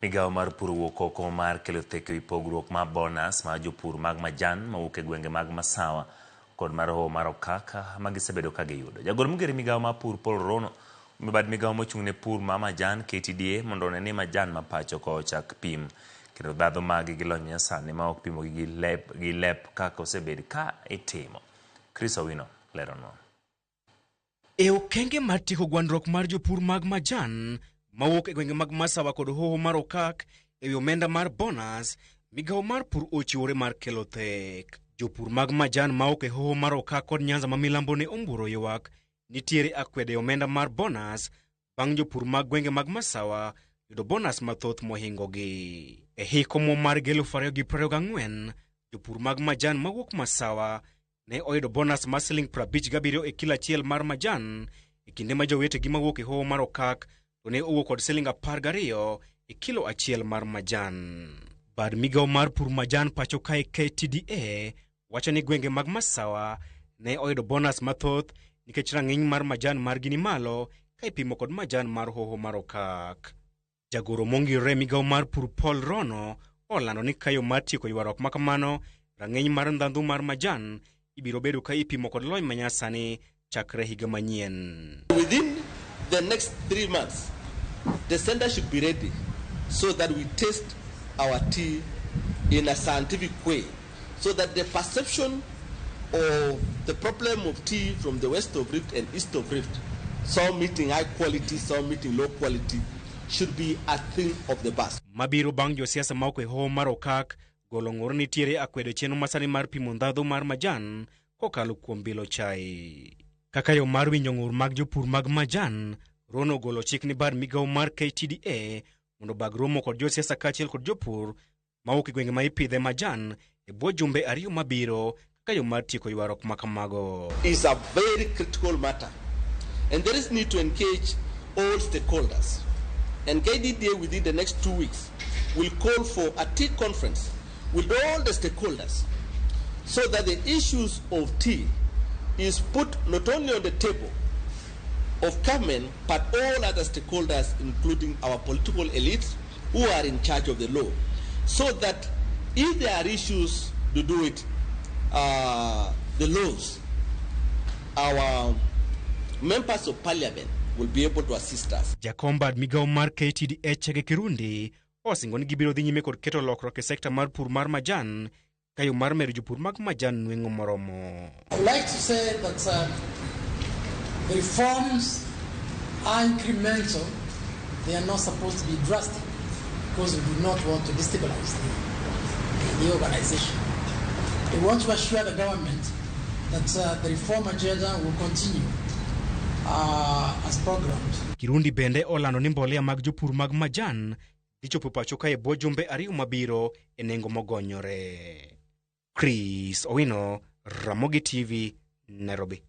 Migawo mar pur owuok oko mar kelo theko e pogruok mar bonus mar jopur mag majan mawuok e gwenge mag Masawa kod mar hoho mar okaka magisebedo ka giyudo. Jagoro mogere migawo mar pur Paul Rono mibad migawo mochung' ne pur ma majan KTDA mondo one ni majan ma pacho ko chak pim kendo dhadho magi gi lony nyasani ma ok pimo gi lep kaka osebed ka itimo. Chris Owino leronwa. E okenge mar tieko gwandruok mar jopur mag majan mawuok e gwenge mag Masawa kod hoho mar okak e wi omenda mar bonus, migawo mar pur ochiwore mar kelo thek. Jopur mag majan mawuok e hoho mar okak kod Nyanza ma milambo ne omburo ywak nitiere akwede e omenda mar bonus bang' jopur mag gwenge mag Masawa yudo bonus mathoth mohingogi. E hiko mar 2024, jopur mag majan mawuok Masawa ne oyudo bonus mar siling 57 e kilo achiel mar majan, e kinde ma jowetegi mawuok e hoho mar okak to ne owuok kod siling 12 e kilo achiel mar majan. Bad migawo mar pur majan pacho kae KTDA wacho ni gwenge mag Masawa ne oyudo bonus mathoth nikech rang'iny mar majan margi ni malo ka ipimo kod majan mar hoho mar okak. Jagoro mongirore migawo mar pur Paul Rono olando ni kayo mar tieko ywaruok makamano, rang'iny mar ndhandhu mar majan ibiro bedo ka ipimo kod lony manyasani chakre higa manyien. Within the next 3 months, the center should be ready so that we test our tea in a scientific way, so that the perception of the problem of tea from the west of Rift and east of Rift, some meeting high quality, some meeting low quality, should be a thing of the past. Mabiro bang' josiasa mawuok e hoho mar okak golo ng'ur nitiere akwedo chenro masani mar pimo ndhadhu mar majan kokalo kuom bilo chai. Kaka yo mar winjo ng'ur mag jopur mag majan, Rono golo chik ni bad migawo mar KTDA mondo bag romo kod josiasa kaachiel kod jopur mawuok e gwenge ma ipidhe majan e bwo jumbe 2 mabiro kaka yo mar tieko ywaruok makamago. It's a very critical matter, and there is need to engage all stakeholders. And KTDA within the next 2 weeks will call for a tea conference with all the stakeholders, so that the issues of tea is put not only on the table of government but all other stakeholders, including our political elites who are in charge of the law, so that if there are issues to do with the laws, our members of parliament will be able to assist us. Jakombad migawo mar KTDA Chege Kirundi osingo ni gibiro dhi nyime kod keto lokruok e sekta mar pur mar majan kayo mar medo jopur mag majan nweng'o moromo. I would like to say that the reforms are incremental. They are not supposed to be drastic because we do not want to destabilize the organization. We want to assure the government that the reform agenda will continue as programmed. Kirundi bende olando ni mbolea mag jopur mag majan dhichopo pacho ka e bwo jumbe 2 mabiro e nengo mogonyore. Chris Owino, Ramogi TV, Nairobi.